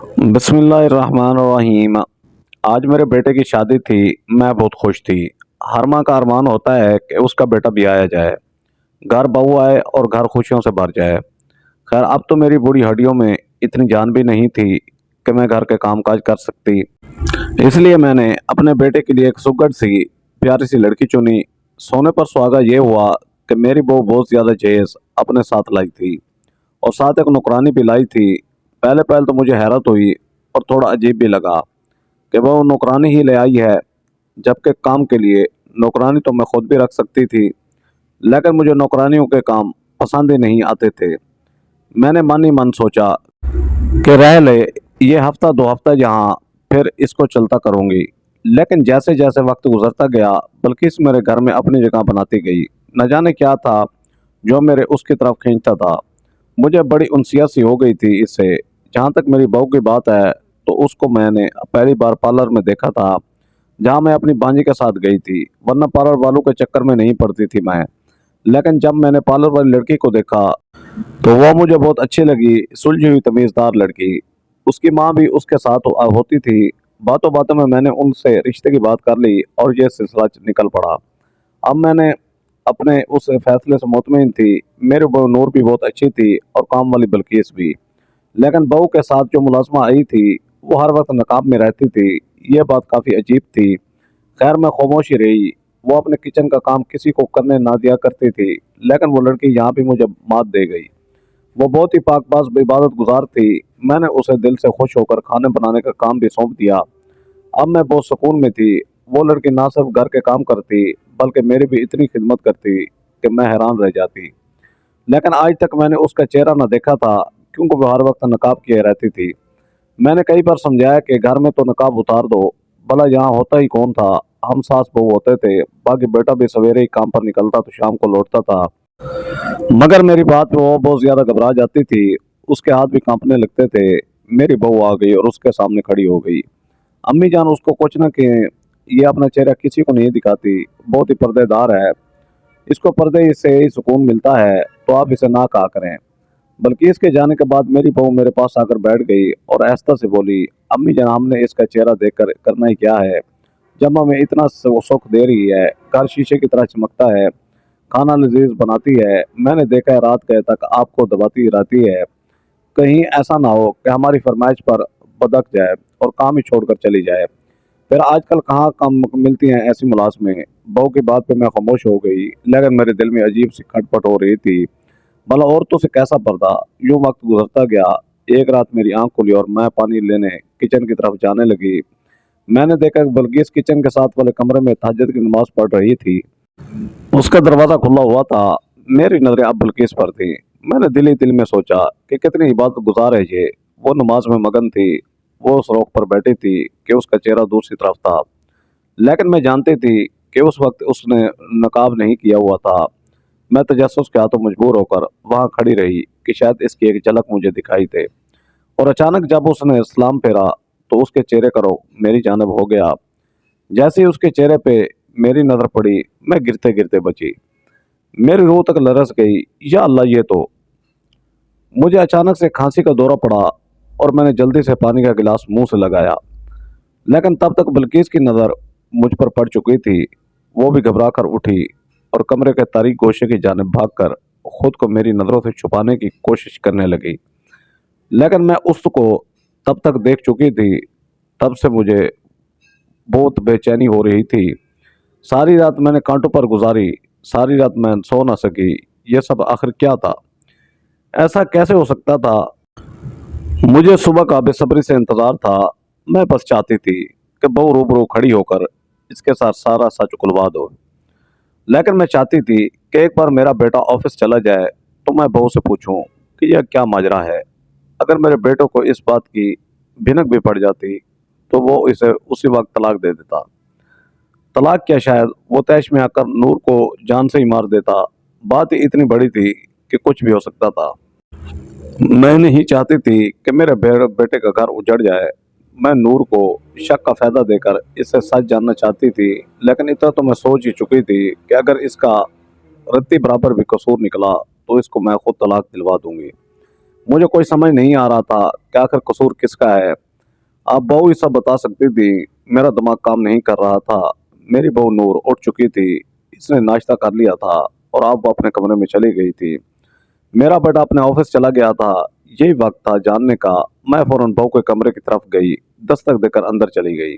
बिस्मिल्लाहिर्रहमानिर्रहीम। आज मेरे बेटे की शादी थी। मैं बहुत खुश थी। हर माँ का अरमान होता है कि उसका बेटा भी आया जाए, घर बहू आए और घर खुशियों से भर जाए। खैर, अब तो मेरी बूढ़ी हड्डियों में इतनी जान भी नहीं थी कि मैं घर के कामकाज कर सकती। इसलिए मैंने अपने बेटे के लिए एक सुगढ़ सी प्यारी सी लड़की चुनी। सोने पर सुहागा ये हुआ कि मेरी बहू बहुत ज़्यादा जहेज अपने साथ लाई थी और साथ एक नौकरानी भी लाई थी। पहले पहले तो मुझे हैरत हुई और थोड़ा अजीब भी लगा कि वो नौकरानी ही ले आई है, जबकि काम के लिए नौकरानी तो मैं खुद भी रख सकती थी। लेकिन मुझे नौकरानियों के काम पसंद ही नहीं आते थे। मैंने मन ही मन सोचा कि रह ले, ये हफ्ता दो हफ्ता जहाँ, फिर इसको चलता करूँगी। लेकिन जैसे जैसे वक्त गुजरता गया, बल्कि इस मेरे घर में अपनी जगह बनाती गई। न जाने क्या था जो मेरे उसकी तरफ खींचता था। मुझे बड़ी उनसियत सी हो गई थी इससे। जहाँ तक मेरी बहू की बात है, तो उसको मैंने पहली बार पार्लर में देखा था, जहाँ मैं अपनी भांजी के साथ गई थी, वरना पार्लर वालों के चक्कर में नहीं पड़ती थी मैं। लेकिन जब मैंने पार्लर वाली लड़की को देखा तो वो मुझे बहुत अच्छी लगी। सुलझी हुई तमीज़दार लड़की। उसकी माँ भी उसके साथ होती थी। बातों बातों में मैंने उनसे रिश्ते की बात कर ली और ये सिलसिला निकल पड़ा। अब मैंने अपने उस फैसले से मुतमईन थी। मेरी बहू नूर भी बहुत अच्छी थी और काम वाली बल्कीस भी। लेकिन बहू के साथ जो मुलाजमा आई थी, वो हर वक्त नकाब में रहती थी। ये बात काफ़ी अजीब थी। खैर, मैं खामोशी रही। वो अपने किचन का काम किसी को करने ना दिया करती थी। लेकिन वो लड़की यहाँ भी मुझे मात दे गई। वो बहुत ही पाकबाज इबादत गुजार थी। मैंने उसे दिल से खुश होकर खाने बनाने का काम भी सौंप दिया। अब मैं बहुत सुकून में थी। वो लड़की ना सिर्फ घर के काम करती, बल्कि मेरी भी इतनी खिदमत करती कि मैं हैरान रह जाती। लेकिन आज तक मैंने उसका चेहरा न देखा था, क्योंकि वो हर वक्त नकाब किए रहती थी। मैंने कई बार समझाया कि घर में तो नकाब उतार दो, भला यहाँ होता ही कौन था। हम सास बहू होते थे, बाकी बेटा भी सवेरे ही काम पर निकलता तो शाम को लौटता था। मगर मेरी बात पे वो बहुत ज्यादा घबरा जाती थी। उसके हाथ भी कांपने लगते थे। मेरी बहू आ गई और उसके सामने खड़ी हो गई। अम्मी जान उसको कुछ न कि ये अपना चेहरा किसी को नहीं दिखाती, बहुत ही पर्देदार है, इसको पर्दे से ही सुकून मिलता है, तो आप इसे ना कहा करें। बल्कि इसके जाने के बाद मेरी बहू मेरे पास आकर बैठ गई और आहिस्ता से बोली, अम्मी जान, हमने इसका चेहरा देखकर करना ही क्या है, जब हमें इतना सुख दे रही है। घर शीशे की तरह चमकता है, खाना लजीज बनाती है, मैंने देखा है रात गए तक आपको दबाती रहती है। कहीं ऐसा ना हो कि हमारी फरमाइश पर बदक जाए और काम ही छोड़कर चली जाए। फिर आजकल कहाँ काम मिलती हैं ऐसी मुलाजमें। बहू की बात पे मैं खामोश हो गई, लेकिन मेरे दिल में अजीब सी खटपट हो रही थी। भला औरतों से कैसा पर्दा। यूं वक्त गुजरता गया। एक रात मेरी आंख खुली और मैं पानी लेने किचन की तरफ जाने लगी। मैंने देखा कि बल्किस किचन के साथ वाले कमरे में तहज्जुद की नमाज पढ़ रही थी। उसका दरवाज़ा खुला हुआ था। मेरी नज़रें अब बल्किस पर थी। मैंने दिल ही दिल में सोचा कि कितनी इबादत गुजार है ये। वो नमाज में मगन थी। वो उस रोक पर बैठी थी कि उसका चेहरा दूसरी तरफ था। लेकिन मैं जानती थी कि उस वक्त उसने नकाब नहीं किया हुआ था। मैं तजस्सुस के हाथों मजबूर होकर वहाँ खड़ी रही कि शायद इसकी एक झलक मुझे दिखाई दे। और अचानक जब उसने सलाम फेरा, तो उसके चेहरे का रुख मेरी जानब हो गया। जैसे ही उसके चेहरे पे मेरी नज़र पड़ी, मैं गिरते गिरते बची। मेरी रूह तक लरस गई। या अल्लाह, ये तो। मुझे अचानक से खांसी का दौरा पड़ा और मैंने जल्दी से पानी का गिलास मुंह से लगाया। लेकिन तब तक बल्कीस की नज़र मुझ पर पड़ चुकी थी। वो भी घबरा कर उठी और कमरे के तारीक गोशे की जानिब भागकर खुद को मेरी नज़रों से छुपाने की कोशिश करने लगी। लेकिन मैं उसको तब तक देख चुकी थी। तब से मुझे बहुत बेचैनी हो रही थी। सारी रात मैंने कांटों पर गुजारी। सारी रात मैं सो ना सकी। ये सब आखिर क्या था? ऐसा कैसे हो सकता था? मुझे सुबह का बेसब्री से इंतजार था। मैं बस चाहती थी कि बहू रूबरू खड़ी होकर इसके साथ सारा सच खुलवा दो। लेकिन मैं चाहती थी कि एक बार मेरा बेटा ऑफिस चला जाए तो मैं बहू से पूछूं कि यह क्या माजरा है। अगर मेरे बेटों को इस बात की भिनक भी पड़ जाती, तो वो इसे उसी वक्त तलाक दे देता। तलाक क्या, शायद वो तैश में आकर नूर को जान से ही मार देता। बात ही इतनी बड़ी थी कि कुछ भी हो सकता था। मैं नहीं चाहती थी कि मेरे बेटे का घर उजड़ जाए। मैं नूर को शक का फायदा देकर इससे सच जानना चाहती थी। लेकिन इतना तो मैं सोच ही चुकी थी कि अगर इसका रत्ती बराबर भी कसूर निकला, तो इसको मैं खुद तलाक दिलवा दूंगी। मुझे कोई समझ नहीं आ रहा था कि आखिर कसूर किसका है। आप बहू ही सब बता सकती थी। मेरा दिमाग काम नहीं कर रहा था। मेरी बहू नूर उठ चुकी थी। इसने नाश्ता कर लिया था और आप वो अपने कमरे में चली गई थी। मेरा बेटा अपने ऑफिस चला गया था। यही वक्त था जानने का। मैं फौरन बहू के कमरे की तरफ गई। दस्तक देकर अंदर चली गई।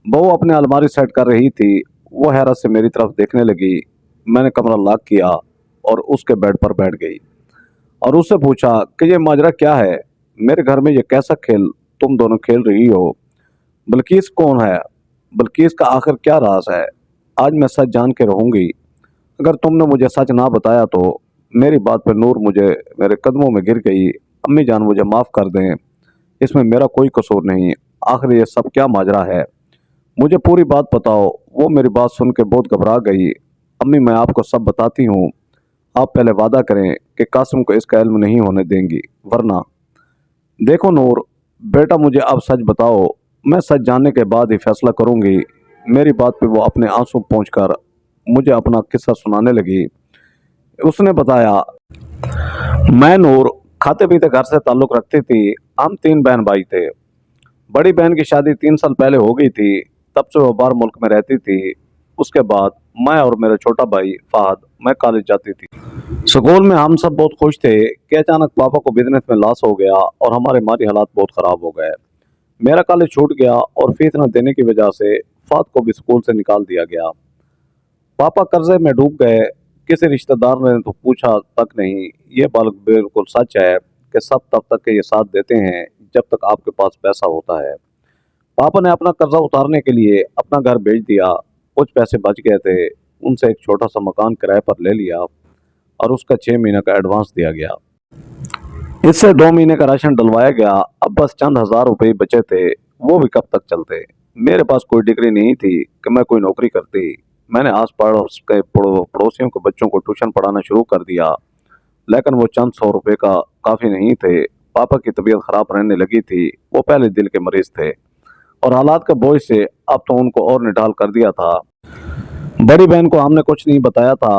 बहू अपने अलमारी सेट कर रही थी। वो हैरत से मेरी तरफ देखने लगी। मैंने कमरा लॉक किया और उसके बेड पर बैठ गई और उससे पूछा कि ये माजरा क्या है। मेरे घर में ये कैसा खेल तुम दोनों खेल रही हो। बल्किस कौन है। बल्किस का आखिर क्या राज है। आज मैं सच जान के रहूंगी। अगर तुमने मुझे सच ना बताया तो। मेरी बात पर नूर मुझे मेरे कदमों में गिर गई। अम्मी जान मुझे माफ कर दें। इसमें मेरा कोई कसूर नहीं। आखिर ये सब क्या माजरा है। मुझे पूरी बात बताओ। वो मेरी बात सुन के बहुत घबरा गई। अम्मी मैं आपको सब बताती हूँ। आप पहले वादा करें कि कासिम को इसका इल्म नहीं होने देंगी, वरना। देखो नूर, बेटा मुझे अब सच बताओ। मैं सच जानने के बाद ही फैसला करूंगी। मेरी बात पे वो अपने आंसू पहुंचकर मुझे अपना किस्सा सुनाने लगी। उसने बताया, मैं नूर खाते पीते घर से ताल्लुक रखती थी। हम तीन बहन भाई थे। बड़ी बहन की शादी 3 साल पहले हो गई थी। तब से वो बाहर मुल्क में रहती थी। उसके बाद मैं और मेरा छोटा भाई फहद, मैं कॉलेज जाती थी। स्कूल में हम सब बहुत खुश थे कि अचानक पापा को बिजनेस में लॉस हो गया और हमारे माली हालात बहुत खराब हो गए। मेरा कॉलेज छूट गया और फीस न देने की वजह से फहद को भी स्कूल से निकाल दिया गया। पापा कर्जे में डूब गए। किसी रिश्तेदार ने तो पूछा तक नहीं। ये बात बिल्कुल सच है कि सब तब तक के ये साथ देते हैं जब तक आपके पास पैसा होता है। पापा ने अपना कर्जा उतारने के लिए अपना घर बेच दिया। कुछ पैसे बच गए थे। उनसे एक छोटा सा मकान किराए पर ले लिया और उसका 6 महीने का एडवांस दिया गया। इससे 2 महीने का राशन डलवाया गया। अब बस चंद हजार रुपए बचे थे। वो भी कब तक चलते। मेरे पास कोई डिग्री नहीं थी कि मैं कोई नौकरी करती। मैंने आस पड़ोस के पड़ोसियों के बच्चों को ट्यूशन पढ़ाना शुरू कर दिया, लेकिन वो चंद 100 रुपए का काफी नहीं थे। पापा की तबीयत खराब रहने लगी थी। वो पहले दिल के मरीज थे और हालात के बोझ से अब तो उनको और निढाल कर दिया था। बड़ी बहन को हमने कुछ नहीं बताया था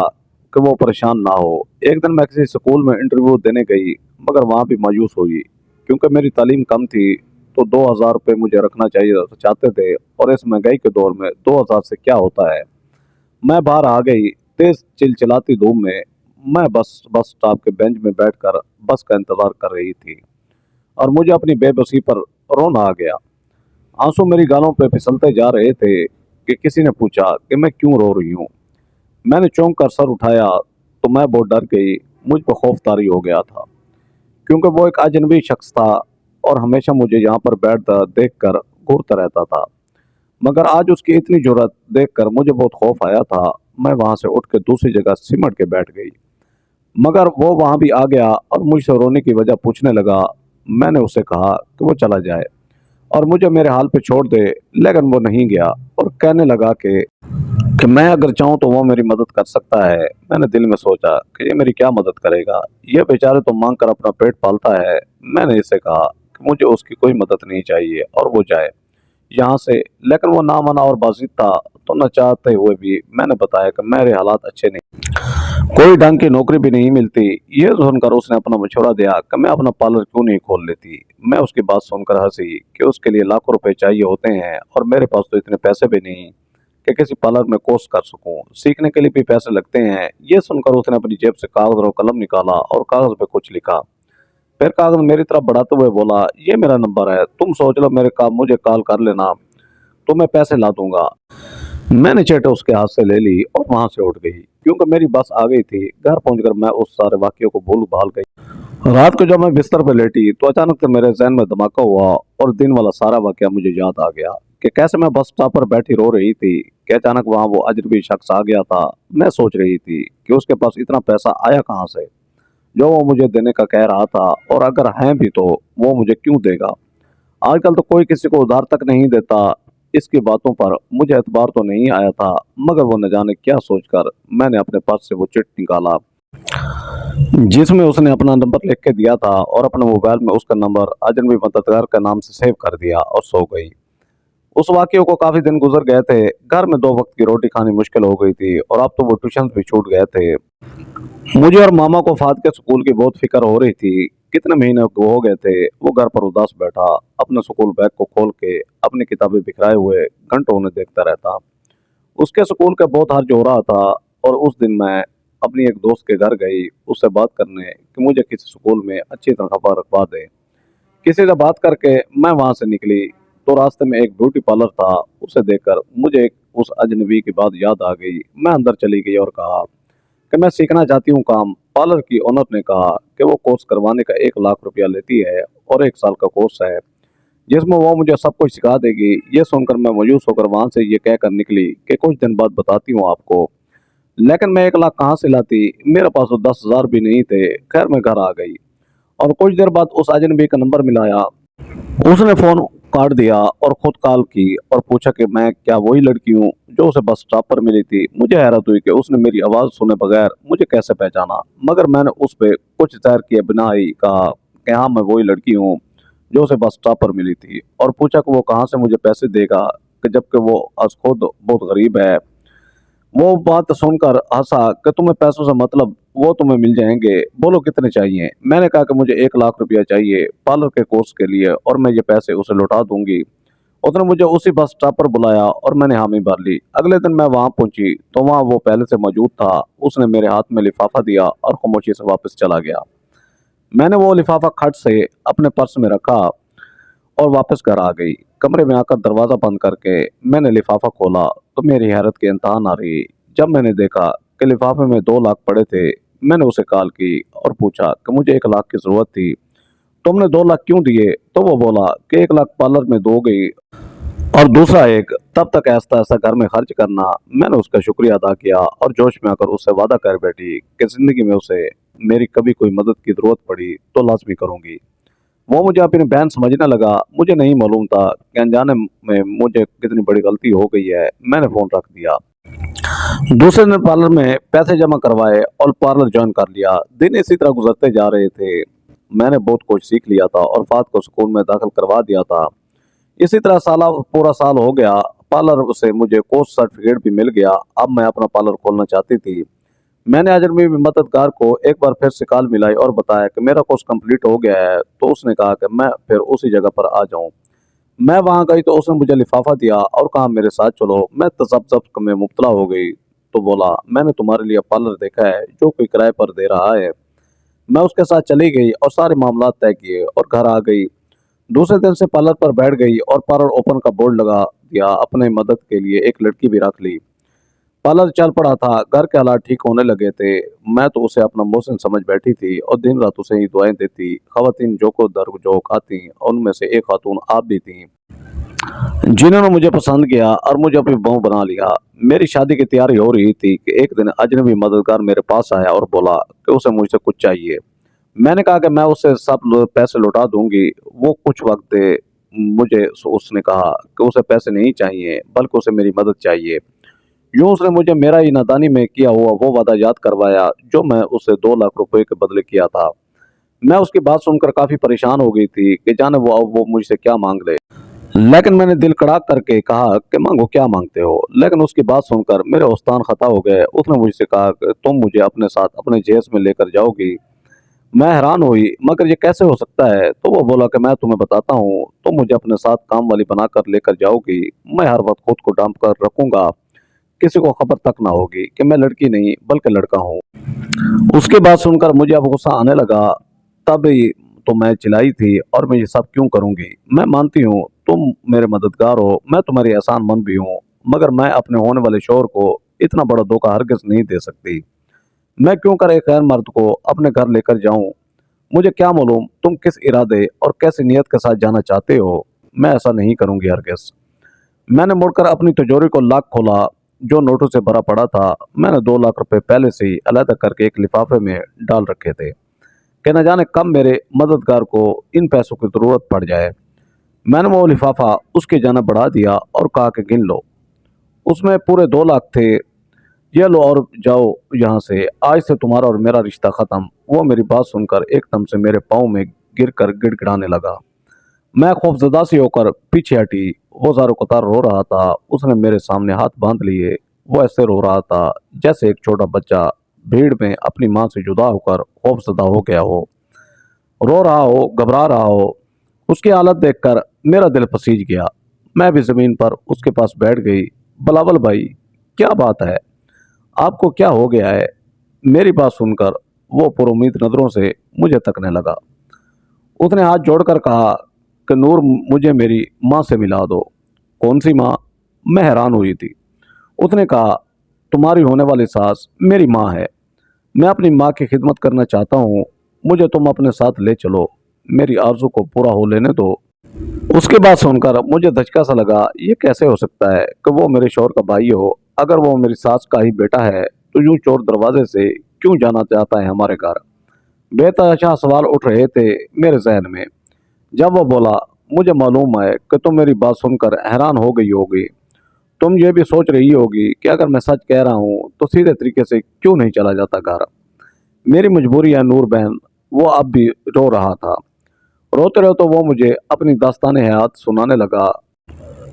कि वो परेशान ना हो। एक दिन मैं किसी स्कूल में इंटरव्यू देने गई, मगर वहाँ भी मायूस हुई क्योंकि मेरी तालीम कम थी। तो 2,000 रुपये मुझे रखना चाहिए चाहते थे और इस महंगाई के दौर में 2,000 से क्या होता है। मैं बाहर आ गई। तेज चिलचिलाती धूप में मैं बस स्टॉप के बेंच में बैठकर बस का इंतजार कर रही थी और मुझे अपनी बेबसी पर रोना आ गया। आंसू मेरी गालों पे फिसलते जा रहे थे कि किसी ने पूछा कि मैं क्यों रो रही हूँ। मैंने चौंक कर सर उठाया तो मैं बहुत डर गई। मुझ पर खौफ तारी हो गया था क्योंकि वो एक अजनबी शख्स था और हमेशा मुझे यहाँ पर बैठता देखकर घूरता रहता था। मगर आज उसकी इतनी जुर्रत देखकर मुझे बहुत खौफ आया था। मैं वहां से उठ के दूसरी जगह सिमट के बैठ गई। मगर वो वहां भी आ गया और मुझसे रोने की वजह पूछने लगा। मैंने उसे कहा कि वो चला जाए और मुझे मेरे हाल पे छोड़ दे, लेकिन वो नहीं गया और कहने लगा कि मैं अगर चाहूँ तो वो मेरी मदद कर सकता है। मैंने दिल में सोचा कि ये मेरी क्या मदद करेगा। ये बेचारे तो मांग कर अपना पेट पालता है। मैंने इससे कहा कि मुझे उसकी कोई मदद नहीं चाहिए और वो जाए यहाँ से, लेकिन वो ना माना और बाजिद था। तो न चाहते हुए भी मैंने बताया कि मेरे हालात अच्छे नहीं, कोई ढंग की नौकरी भी नहीं मिलती। ये सुनकर उसने अपना मशवरा दिया कि मैं अपना पार्लर क्यों नहीं खोल लेती। मैं उसकी बात सुनकर हंसी कि उसके लिए लाखों रुपए चाहिए होते हैं और मेरे पास तो इतने पैसे भी नहीं कि किसी पार्लर में कोर्स कर सकूं। सीखने के लिए भी पैसे लगते हैं। ये सुनकर उसने अपनी जेब से कागज और कलम निकाला और कागज पे कुछ लिखा। फिर कागज मेरी तरफ बढ़ाते हुए बोला, ये मेरा नंबर है, तुम सोच लो मेरे काम मुझे कॉल कर लेना, तो मैं पैसे ला दूंगा। मैंने चेटे उसके हाथ से ले ली और वहां से उठ गई क्योंकि मेरी बस आ गई थी। घर पहुंचकर मैं उस सारे वाक्यों को भूल भाल गई। रात को जब मैं बिस्तर पर लेटी तो अचानक से मेरे जहन में धमाका हुआ और दिन वाला सारा वाक्य मुझे याद आ गया कि कैसे मैं बस स्टॉप पर बैठी रो रही थी कि अचानक वहां वो अजनबी शख्स आ गया था। मैं सोच रही थी कि उसके पास इतना पैसा आया कहाँ से जो वो मुझे देने का कह रहा था, और अगर है भी तो वो मुझे क्यों देगा। आजकल तो कोई किसी को उधार तक नहीं देता। इसकी बातों पर मुझे एतबार तो नहीं आया था, मगर वो न जाने क्या सोचकर मैंने अपने पर्स से वो चिट निकाला जिसमें उसने अपना नंबर लिख के दिया था और अपने मोबाइल में उसका नंबर अजनबी मददगार के नाम से सेव कर दिया और सो गई। उस वाक्य को काफी दिन गुजर गए थे। घर में 2 वक्त की रोटी खानी मुश्किल हो गई थी और अब तो वो ट्यूशन भी छूट गए थे। मुझे और मामा को फात के स्कूल की बहुत फिक्र हो रही थी कितने महीने हो गए थे वो घर पर उदास बैठा अपने स्कूल बैग को खोल के अपनी किताबें बिखराए हुए घंटों उन्हें देखता रहता। उसके स्कूल का बहुत हर्ज हो रहा था और उस दिन मैं अपनी एक दोस्त के घर गई उससे बात करने कि मुझे किसी स्कूल में अच्छी तनख्वाह रखवा दे। किसी से बात करके मैं वहां से निकली तो रास्ते में एक ब्यूटी पार्लर था। उसे देखकर मुझे उस अजनबी की बात याद आ गई। मैं अंदर चली गई और कहा कि मैं सीखना चाहती हूँ काम। पार्लर की ओनर ने कहा कि वो कोर्स करवाने का 1 लाख रुपया लेती है और 1 साल का कोर्स है जिसमें वो मुझे सब कुछ सिखा देगी। ये सुनकर मैं मायूस होकर वहां से ये कहकर निकली कि कुछ दिन बाद बताती हूँ आपको। लेकिन मैं 1 लाख कहाँ से लाती, मेरे पास तो 10,000 भी नहीं थे। खैर मैं घर आ गई और कुछ देर बाद उस अजनबी का नंबर मिलाया। उसने फोन काट दिया और खुद कॉल की और पूछा कि मैं क्या वही लड़की हूँ जो उसे बस स्टॉप पर मिली थी। मुझे हैरत हुई कि उसने मेरी आवाज सुने बगैर मुझे कैसे पहचाना, मगर मैंने उस पर कुछ तैर किए बिना ही कहा कि हाँ मैं वही लड़की हूँ जो उसे बस स्टॉप पर मिली थी और पूछा कि वो कहाँ से मुझे पैसे देगा कि जबकि वो आज खुद बहुत गरीब है। वो बात सुनकर हंसा कि तुम्हें पैसों से मतलब, वो तुम्हें मिल जाएंगे, बोलो कितने चाहिए। मैंने कहा कि मुझे 1 लाख रुपया चाहिए पार्लर के कोर्स के लिए और मैं ये पैसे उसे लौटा दूंगी। उसने मुझे उसी बस स्टॉप पर बुलाया और मैंने हामी भर ली। अगले दिन मैं वहां पहुंची तो वहां वो पहले से मौजूद था। उसने मेरे हाथ में लिफाफा दिया और खामोशी से वापस चला गया। मैंने वो लिफाफा खट से अपने पर्स में रखा और वापस घर आ गई। कमरे में आकर दरवाजा बंद करके मैंने लिफाफा खोला तो मेरी हैरत की इंतहा न रही जब मैंने देखा कि लिफाफे में 2 लाख पड़े थे। मैंने उसे कॉल की और पूछा कि मुझे 1 लाख की जरूरत थी, तुमने 2 लाख क्यों दिए? तो वो बोला कि 1 लाख पार्लर में दो गई और दूसरा एक तब तक ऐसा ऐसा घर में खर्च करना। मैंने उसका शुक्रिया अदा किया और जोश में आकर उससे वादा कर बैठी कि जिंदगी में उसे मेरी कभी कोई मदद की जरूरत पड़ी तो लाजमी करूंगी। वो मुझे अपनी बहन समझने लगा। मुझे नहीं मालूम था कि अनजाने में मुझे कितनी बड़ी गलती हो गई है। मैंने फोन रख दिया। दूसरे दिन पार्लर में पैसे जमा करवाए और पार्लर ज्वाइन कर लिया। दिन इसी तरह गुजरते जा रहे थे। मैंने बहुत कुछ सीख लिया था और फात को स्कूल में दाखिल करवा दिया था। इसी तरह साला पूरा साल हो गया। पार्लर से मुझे कोर्स सर्टिफिकेट भी मिल गया। अब मैं अपना पार्लर खोलना चाहती थी। मैंने अजनबी मददगार को एक बार फिर से कॉल मिलाई और बताया कि मेरा कोर्स कंप्लीट हो गया है। तो उसने कहा कि मैं फिर उसी जगह पर आ जाऊं। मैं वहां गई तो उसने मुझे लिफाफा दिया और कहा मेरे साथ चलो। मैं तसब्बुब में मुब्तला हो गई तो बोला मैंने तुम्हारे लिए पार्लर देखा है जो कोई किराए पर दे रहा है। मैं उसके साथ चली गई और सारे मामला तय किए और घर आ गई। दूसरे दिन से पार्लर पर बैठ गई और पार्लर ओपन का बोर्ड लगा दिया। अपने मदद के लिए एक लड़की भी रख ली। पार्लर चल पड़ा था। घर के हालात ठीक होने लगे थे। मैं तो उसे अपना मोहसिन समझ बैठी थी और दिन रात उसे ही दुआएं देती। खवातीन जो को दर जो आती उनमें से एक खातून आप भी थी जिन्होंने मुझे पसंद किया और मुझे अपनी बहू बना लिया। मेरी शादी की तैयारी हो रही थी कि एक दिन अजनबी मददगार मेरे पास आया और बोला कि उसे मुझसे कुछ चाहिए। मैंने कहा कि मैं उसे सब पैसे लौटा दूंगी। वो कुछ वक्त दे मुझे। उसने कहा कि उसे पैसे नहीं चाहिए बल्कि उसे मेरी मदद चाहिए। यूं उसने मुझे मेरा ही नादानी में किया हुआ वो वादा याद करवाया जो मैं उसे 2 लाख रुपए के बदले किया था। मैं उसकी बात सुनकर काफी परेशान हो गई थी कि जाने वो मुझसे क्या मांग ले। लेकिन मैंने दिल कड़ा करके कहा कि मांगो, क्या मांगते हो? लेकिन उसकी बात सुनकर मेरे उस्तान खता हो गए। उसने मुझसे कहा कि तुम मुझे अपने साथ अपने जहेज में लेकर जाओगी। मैं हैरान हुई, मगर ये कैसे हो सकता है? तो वो बोला कि मैं तुम्हें बताता हूँ। तुम मुझे अपने साथ काम वाली बनाकर लेकर जाओगी। मैं हर वक्त खुद को डांप कर रखूंगा। किसी को खबर तक ना होगी कि मैं लड़की नहीं बल्कि लड़का हूँ। उसकी बात सुनकर मुझे अब गुस्सा आने लगा। तब ही तो मैं चिल्लाई थी और मैं ये सब क्यों करूंगी? मैं मानती हूँ तुम मेरे मददगार हो, मैं तुम्हारी एहसान मंद भी हूँ, मगर मैं अपने होने वाले शोहर को इतना बड़ा धोखा हरगिज नहीं दे सकती। मैं क्यों कर एक गैर मर्द को अपने घर लेकर जाऊं? मुझे क्या मालूम तुम किस इरादे और कैसी नीयत के साथ जाना चाहते हो। मैं ऐसा नहीं करूंगी हरगिज। मैंने मुड़कर अपनी तिजोरी को लॉक खोला जो नोटों से भरा पड़ा था। मैंने 2 लाख रुपए पहले से ही अलहदा करके एक लिफाफे में डाल रखे थे कि न जाने कब मेरे मददगार को इन पैसों की जरूरत पड़ जाए। मैंने वो लिफाफा उसकी जानब बढ़ा दिया और कहा कि गिन लो। उसमें पूरे 2 लाख थे। ये लो और जाओ यहाँ से, आज से तुम्हारा और मेरा रिश्ता खत्म। वो मेरी बात सुनकर एकदम से मेरे पाँव में गिर कर गिड़गिड़ाने लगा। मैं खौफजदा सी होकर पीछे हटी। वो ज़ारो कतार रो रहा था। उसने मेरे सामने हाथ बांध लिए। वो ऐसे रो रहा था जैसे एक छोटा बच्चा भीड़ में अपनी माँ से जुदा होकर खौफजदा हो गया हो। रो रहा हो, घबरा रहा हो। उसकी हालत देखकर मेरा दिल पसीज गया। मैं भी जमीन पर उसके पास बैठ गई। बिलावल भाई, क्या बात है, आपको क्या हो गया है? मेरी बात सुनकर वो पुरुम्मीद नजरों से मुझे तकने लगा। उसने हाथ जोड़कर कहा कि नूर, मुझे मेरी माँ से मिला दो। कौन सी माँ? मैं हैरान हुई थी। उसने कहा, तुम्हारी होने वाली सास मेरी माँ है। मैं अपनी माँ की खिदमत करना चाहता हूँ। मुझे तुम अपने साथ ले चलो। मेरी आरज़ू को पूरा हो लेने दो। उसकी बात सुनकर मुझे धचका सा लगा। ये कैसे हो सकता है कि वो मेरे शौहर का भाई हो? अगर वो मेरी सास का ही बेटा है तो यूं चोर दरवाजे से क्यों जाना चाहता है हमारे घर? बेतहाशा सवाल उठ रहे थे मेरे जहन में। जब वो बोला, मुझे मालूम है कि तुम मेरी बात सुनकर हैरान हो गई होगी। तुम ये भी सोच रही होगी कि अगर मैं सच कह रहा हूँ तो सीधे तरीके से क्यों नहीं चला जाता घर। मेरी मजबूरी है नूर बहन। वो अब भी रो रहा था। रोते रोते वो मुझे अपनी दास्तान हयात सुनाने लगा।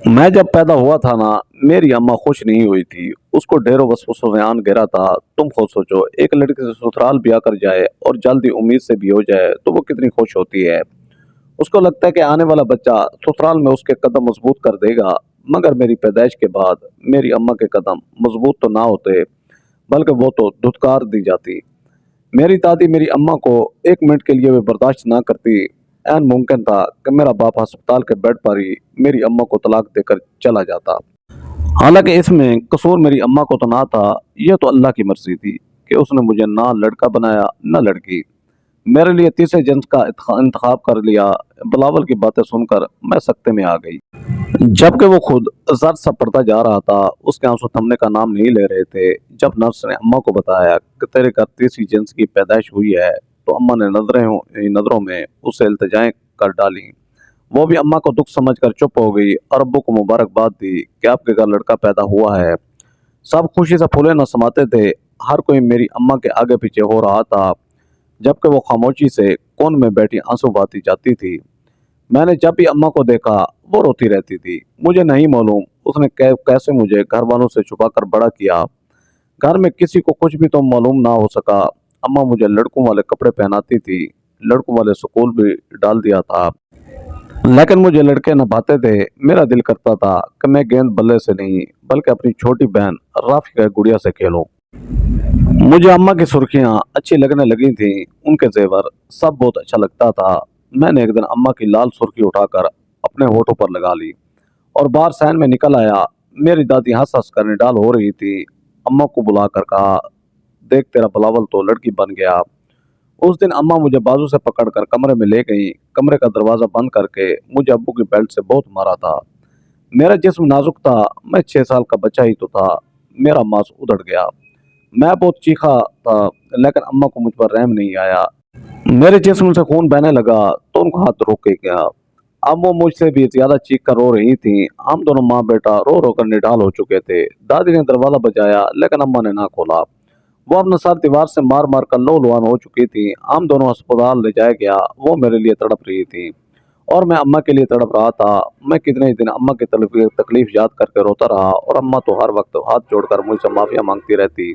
मैं जब पैदा हुआ था ना, मेरी अम्मा खुश नहीं हुई थी। उसको ढेरों वसवसों से आन गिरा था। तुम खुद सोचो, एक लड़के से ससुराल ब्याह कर जाए और जल्दी उम्मीद से भी हो जाए तो वो कितनी खुश होती है। उसको लगता है कि आने वाला बच्चा ससुराल में उसके कदम मजबूत कर देगा। मगर मेरी पैदाइश के बाद मेरी अम्मा के कदम मजबूत तो ना होते, बल्कि वो तो धुतकार दी जाती। मेरी दादी मेरी अम्मा को एक मिनट के लिए भी बर्दाश्त ना करती। ऐन मुमकिन था कि मेरा बाप अस्पताल के बेड पर ही मेरी अम्मा को तलाक देकर चला जाता। हालांकि इसमें कसूर मेरी अम्मा को तो ना था। यह तो अल्लाह की मर्जी थी कि उसने मुझे ना लड़का बनाया ना लड़की। मेरे लिए तीसरे जिन्स का इंतखाब कर लिया। बिलावल की बातें सुनकर मैं सकते में आ गई। जबकि वो खुद जर सा पड़ता जा रहा था। उसके आंसू थमने का नाम नहीं ले रहे थे। जब नर्स ने अम्मा को बताया कि तेरे घर तीसरी जिन्स की पैदाइश हुई है तो अम्मा ने नजरों में उससे इल्तिजाएं कर डाली। वो भी अम्मा को दुख समझकर चुप हो गई और अब्बू को मुबारकबाद दी कि आपके घर लड़का पैदा हुआ है। सब खुशी से फूले न समाते थे। हर कोई मेरी अम्मा के आगे पीछे हो रहा था, जबकि वो खामोशी से कोन में बैठी आंसू बहाती जाती थी। मैंने जब भी अम्मा को देखा वो रोती रहती थी। मुझे नहीं मालूम उसने कैसे मुझे घर वालों से छुपा कर बड़ा किया। घर में किसी को कुछ भी तो मालूम ना हो सका। अम्मा मुझे लड़कों वाले कपड़े पहनाती थी, लड़कों वाले स्कूल भी डाल दिया था। लेकिन मुझे लड़के न भाते थे। मेरा दिल करता था कि मैं गेंद बल्ले से नहीं बल्कि अपनी छोटी बहन राफिका गुड़िया से खेलूं। मुझे अम्मा की सुर्खियां अच्छी लगने लगी थी। उनके जेवर सब बहुत अच्छा लगता था। मैंने एक दिन अम्मा की लाल सुर्खी उठाकर अपने होठों पर लगा ली और बाहर सैन में निकल आया। मेरी दादी हंस हंस कर निडाल हो रही थी। अम्मा को बुलाकर कहा, देख तेरा बिलावल तो लड़की बन गया। उस दिन अम्मा मुझे बाजू से पकड़कर कमरे में ले गई। कमरे का दरवाजा बंद करके मुझे अब्बू की बेल्ट से बहुत मारा था। मेरा जिस्म नाजुक था। मैं 6 साल का बच्चा ही तो था। मेरा मांस उधड़ गया। मैं बहुत चीखा था, लेकिन अम्मा को मुझ पर रहम नहीं आया। मेरे जिस्म से खून बहने लगा तो उनका हाथ रोक के गया। अब वो मुझसे भी ज्यादा चीख कर रो रही थी। हम दोनों माँ बेटा रो रो कर निढाल हो चुके थे। दादी ने दरवाजा बजाया लेकिन अम्मा ने ना खोला। वो अपना सर दीवार से मार मार कर लहूलुहान हो चुकी थी। हम दोनों अस्पताल ले जाया गया। वो मेरे लिए तड़प रही थी और मैं अम्मा के लिए तड़प रहा था। मैं कितने ही दिन अम्मा की तकलीफ याद करके रोता रहा और अम्मा तो हर वक्त हाथ जोड़कर मुझसे माफिया मांगती रहती।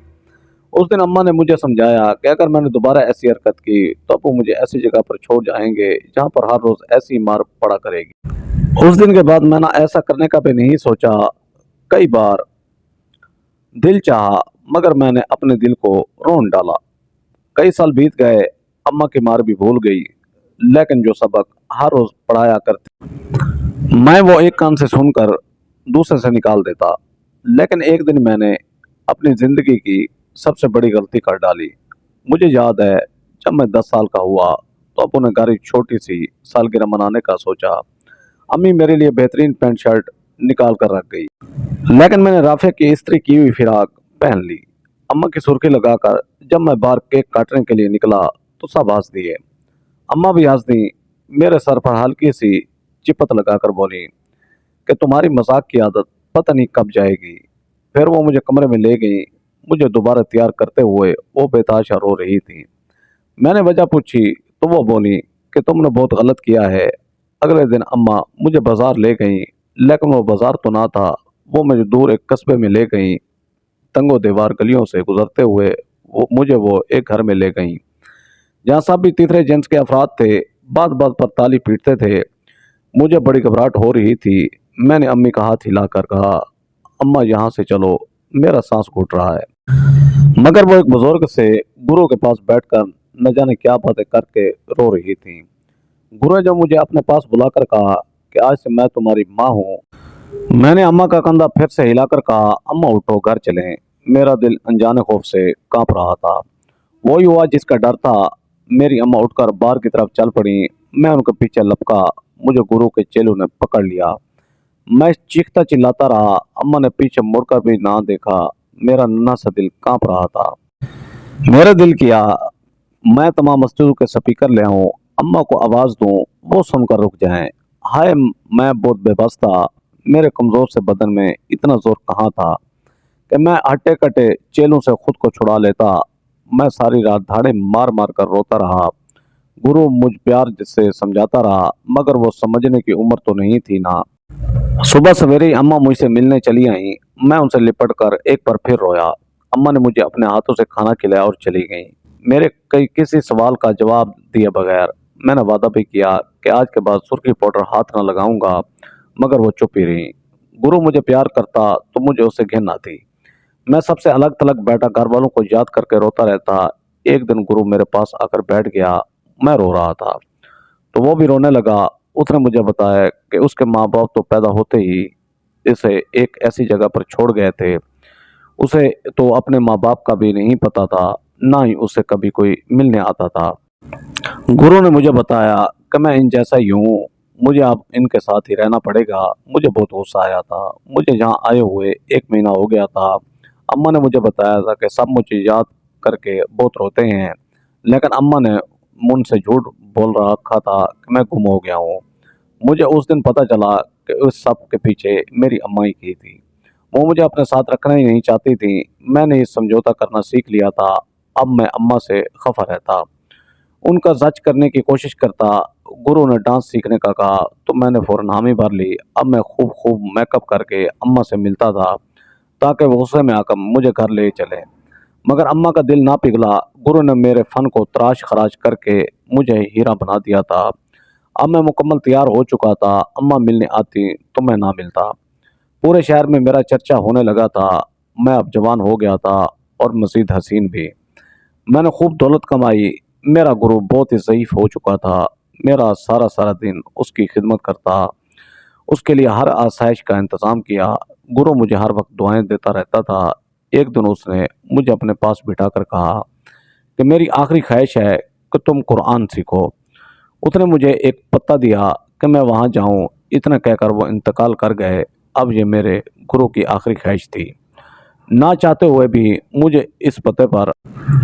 उस दिन अम्मा ने मुझे समझाया कि अगर मैंने दोबारा ऐसी हरकत की तो वो मुझे ऐसी जगह पर छोड़ जाएंगे जहाँ पर हर रोज ऐसी मार पड़ा करेगी। उस दिन के बाद मैंने ऐसा करने का भी नहीं सोचा। कई बार दिल चाहा मगर मैंने अपने दिल को रोन डाला। कई साल बीत गए। अम्मा की मार भी भूल गई, लेकिन जो सबक हर रोज पढ़ाया करती मैं वो एक कान से सुनकर दूसरे से निकाल देता। लेकिन एक दिन मैंने अपनी जिंदगी की सबसे बड़ी गलती कर डाली। मुझे याद है, जब मैं 10 साल का हुआ तो अबू ने घर एक छोटी सी सालगिरह मनाने का सोचा। अम्मी मेरे लिए बेहतरीन पैंट शर्ट निकाल कर रख गई, लेकिन मैंने राफे की इस्त्री की हुई फिराक पहन ली। अम्मा की सुर्खी लगाकर जब मैं बाहर केक काटने के लिए निकला तो सब हंस दिए। अम्मा भी हंस दी। मेरे सर पर हल्की सी चिपत लगाकर बोली कि तुम्हारी मजाक की आदत पता नहीं कब जाएगी। फिर वो मुझे कमरे में ले गई। मुझे दोबारा तैयार करते हुए वो बेताशा रो रही थी। मैंने वजह पूछी तो वो बोली कि तुमने बहुत गलत किया है। अगले दिन अम्मा मुझे बाजार ले गई, लेकिन वो बाजार तो ना था। वो मुझे दूर एक कस्बे में ले गई। तंगो दीवार गलियों से गुजरते हुए वो एक घर में ले गई जहाँ सब भी तीसरे जेंस के अफराद थे, बात बात पर ताली पीटते थे। मुझे बड़ी घबराहट हो रही थी। मैंने अम्मी का हाथ हिलाकर कहा, अम्मा यहाँ से चलो, मेरा सांस घुट रहा है। मगर वो एक बुजुर्ग से गुरु के पास बैठकर न जाने क्या बातें करके रो रही थी। गुरु ने जब मुझे अपने पास बुलाकर कहा कि आज से मैं तुम्हारी माँ हूँ, मैंने अम्मा का कंधा फिर से हिलाकर कहा, अम्मा उठो, घर चलें। मेरा दिल अनजाने खौफ से कांप रहा था। वही हुआ जिसका डर था। मेरी अम्मा उठकर बाहर की तरफ चल पड़ी। मैं उनके पीछे लपका। मुझे गुरु के चेलों ने पकड़ लिया। मैं चीखता चिल्लाता रहा। अम्मा ने पीछे मुड़कर भी ना देखा। मेरा नन्हा सा दिल कांप रहा था। मेरा दिल किया मैं तमाम मस्जिदों के स्पीकर ले आऊं, अम्मा को आवाज दूं, वो सुनकर रुक जाएं। हाय, मैं बहुत बेबस था। मेरे कमजोर से बदन में इतना जोर कहाँ था कि मैं हट्टे कट्टे चेलों से खुद को छुड़ा लेता। मैं सारी रात धाड़े मार मार कर रोता रहा। गुरु मुझ प्यार से समझाता रहा, मगर वो समझने की उम्र तो नहीं थी ना। सुबह सवेरे ही अम्मा मुझसे मिलने चली आई। मैं उनसे लिपट कर एक बार फिर रोया। अम्मा ने मुझे अपने हाथों से खाना खिलाया और चली गई, मेरे कई किसी सवाल का जवाब दिए बगैर। मैंने वादा भी किया कि आज के बाद सुर्खी पाउडर हाथ न लगाऊंगा, मगर वो चुप ही रही। गुरु मुझे प्यार करता तो मुझे उससे घिन आती। मैं सबसे अलग थलग बैठा घर वालों को याद करके रोता रहता। एक दिन गुरु मेरे पास आकर बैठ गया। मैं रो रहा था तो वो भी रोने लगा। उसने मुझे बताया कि उसके माँ बाप तो पैदा होते ही इसे एक ऐसी जगह पर छोड़ गए थे। उसे तो अपने माँ बाप का भी नहीं पता था, ना ही उससे कभी कोई मिलने आता था। गुरु ने मुझे बताया कि मैं इन जैसा ही हूँ, मुझे अब इनके साथ ही रहना पड़ेगा। मुझे बहुत गुस्सा आया था। मुझे यहाँ आए हुए 1 महीना हो गया था। अम्मा ने मुझे बताया था कि सब मुझे याद करके बहुत रोते हैं, लेकिन अम्मा ने मुझसे झूठ बोल रखा था कि मैं गुम हो गया हूँ। मुझे उस दिन पता चला कि उस सब के पीछे मेरी अम्मा ही की थी। वो मुझे अपने साथ रखना ही नहीं चाहती थी। मैंने ये समझौता करना सीख लिया था। अब मैं अम्मा से खफा रहता, उनका जज करने की कोशिश करता। गुरु ने डांस सीखने का कहा तो मैंने फौरन हामी भर ली। अब मैं खूब खूब मेकअप करके अम्मा से मिलता था ताकि वो गुस्से में आकर मुझे घर ले चले। मगर अम्मा का दिल ना पिघला। गुरु ने मेरे फन को तराश खराश करके मुझे हीरा बना दिया था। अब मैं मुकम्मल तैयार हो चुका था। अम्मा मिलने आती तो मैं ना मिलता। पूरे शहर में मेरा चर्चा होने लगा था। मैं अब जवान हो गया था और मजीद हसीन भी। मैंने खूब दौलत कमाई। मेरा गुरु बहुत ही ज़ईफ हो चुका था। मेरा सारा सारा दिन उसकी खिदमत करता, उसके लिए हर आसाइश का इंतज़ाम किया। गुरु मुझे हर वक्त दुआएं देता रहता था। एक दिन उसने मुझे अपने पास बिठाकर कहा कि मेरी आखिरी ख्वाहिश है कि तुम कुरान सीखो। उसने मुझे एक पत्ता दिया कि मैं वहाँ जाऊँ। इतना कहकर वो इंतकाल कर गए। अब ये मेरे गुरु की आखिरी ख्वाहिश थी। ना चाहते हुए भी मुझे इस पते पर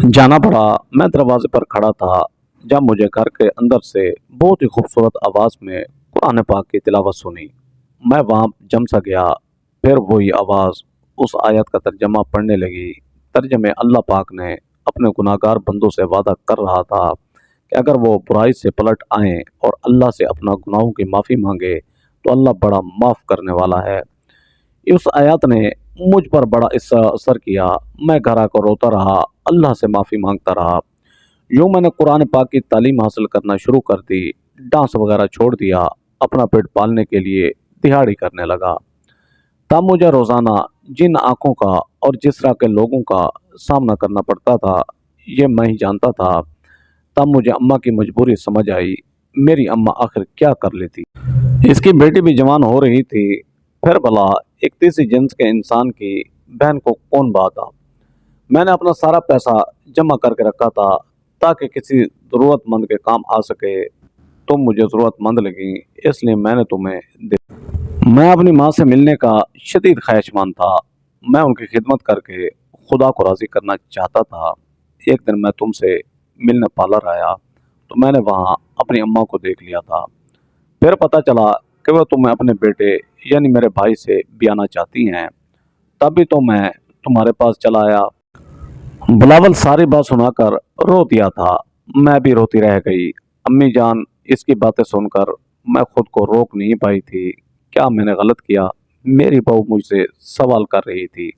जाना पड़ा। मैं दरवाजे पर खड़ा था जब मुझे घर के अंदर से बहुत ही खूबसूरत आवाज़ में कुरान पाक की तिलावत सुनी। मैं वहाँ जम सा गया। फिर वही आवाज़ उस आयत का तर्जमा पढ़ने लगी। तर्जमे अल्लाह पाक ने अपने गुनाहगार बंदों से वादा कर रहा था कि अगर वो बुराई से पलट आएँ और अल्लाह से अपना गुनाहों की माफ़ी मांगे तो अल्लाह बड़ा माफ़ करने वाला है। उस आयत ने मुझ पर बड़ा असर किया। मैं घर आकर रोता रहा, अल्लाह से माफ़ी मांगता रहा। यूँ मैंने कुरान पाक की तालीम हासिल करना शुरू कर दी। डांस वगैरह छोड़ दिया। अपना पेट पालने के लिए दिहाड़ी करने लगा। तब मुझे रोज़ाना जिन आंखों का और जिस तरह के लोगों का सामना करना पड़ता था, ये मैं ही जानता था। तब मुझे अम्मा की मजबूरी समझ आई। मेरी अम्मा आखिर क्या कर लेती। इसकी बेटी भी जवान हो रही थी। फिर भला एक तीसरी जिन्स के इंसान की बहन को कौन बाता। मैंने अपना सारा पैसा जमा करके रखा था ताकि किसी ज़रूरतमंद के काम आ सके। तुम मुझे ज़रूरतमंद लगी, इसलिए मैंने तुम्हें दे। मैं अपनी माँ से मिलने का शदीद ख्वाहिशमंद था। मैं उनकी खिदमत करके खुदा को राज़ी करना चाहता था। एक दिन मैं तुमसे मिलने पार्लर आया तो मैंने वहाँ अपनी अम्मा को देख लिया था। फिर पता चला कि वह तुम्हें अपने बेटे यानी मेरे भाई से ब्याहना चाहती हैं। तभी तो मैं तुम्हारे पास चला आया। बिलावल सारी बात सुनाकर रो दिया था। मैं भी रोती रह गई। अम्मी जान, इसकी बातें सुनकर मैं खुद को रोक नहीं पाई थी। क्या मैंने गलत किया? मेरी बहू मुझसे सवाल कर रही थी,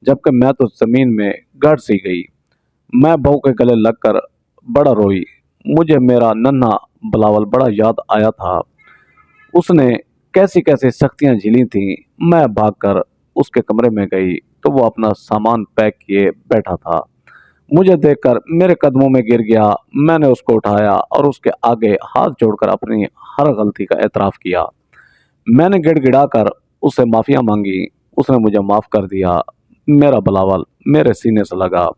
जबकि मैं तो जमीन में गड़ सी गई। मैं बहू के गले लगकर बड़ा रोई। मुझे मेरा नन्हा बिलावल बड़ा याद आया था। उसने कैसी कैसी सख्तियां झेली थीं। मैं भागकर उसके कमरे में गई तो वो अपना सामान पैक किए बैठा था। मुझे देखकर मेरे कदमों में गिर गया। मैंने उसको उठाया और उसके आगे हाथ जोड़कर अपनी हर गलती का एतराफ़ किया। मैंने गिड़गिड़ाकर उससे माफ़िया मांगी। उसने मुझे माफ़ कर दिया। मेरा बिलावल मेरे सीने से लगा,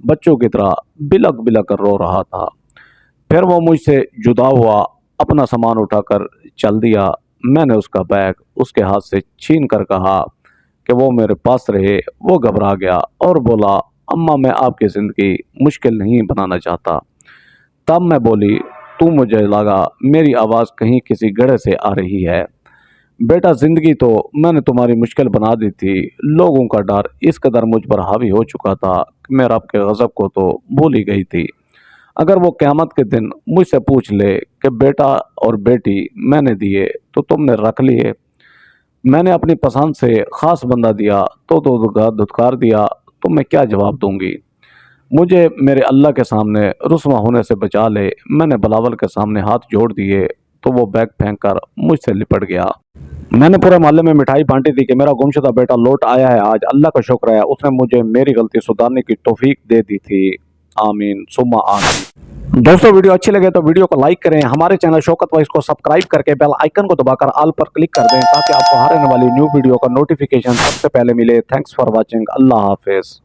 बच्चों की तरह बिलक बिलक कर रो रहा था। फिर वो मुझसे जुदा हुआ, अपना सामान उठाकर चल दिया। मैंने उसका बैग उसके हाथ से छीन कर कहा कि वो मेरे पास रहे। वो घबरा गया और बोला, अम्मा मैं आपकी ज़िंदगी मुश्किल नहीं बनाना चाहता। तब मैं बोली, तू मुझे लगा मेरी आवाज़ कहीं किसी गड्ढे से आ रही है। बेटा ज़िंदगी तो मैंने तुम्हारी मुश्किल बना दी थी। लोगों का डर इस कदर मुझ पर हावी हो चुका था कि मैं रब के गज़ब को तो भूल ही गई थी। अगर वो क़यामत के दिन मुझसे पूछ ले कि बेटा और बेटी मैंने दिए तो तुमने रख लिए, मैंने अपनी पसंद से ख़ास बंदा दिया तो धुतकार दिया, तो मैं क्या जवाब दूंगी। मुझे मेरे अल्लाह के सामने रुस्वा होने से बचा ले। मैंने बिलावल के सामने हाथ जोड़ दिए तो वो बैग फेंक कर मुझसे लिपट गया। मैंने पूरे मोहल्ले में मिठाई बांटी थी कि मेरा गुमशुदा बेटा लौट आया है। आज अल्लाह का शुक्र है, उसने मुझे मेरी गलती सुधारने की तौफीक दे दी थी। आमीन सुम्मा आमीन। दोस्तों वीडियो अच्छी लगे तो वीडियो को लाइक करें। हमारे चैनल शौकत वाइस को सब्सक्राइब करके बेल आइकन को दबाकर ऑल पर क्लिक कर दें ताकि आपको हर आने वाली न्यू वीडियो का नोटिफिकेशन सबसे पहले मिले। Thanks for watching. Allah Hafiz.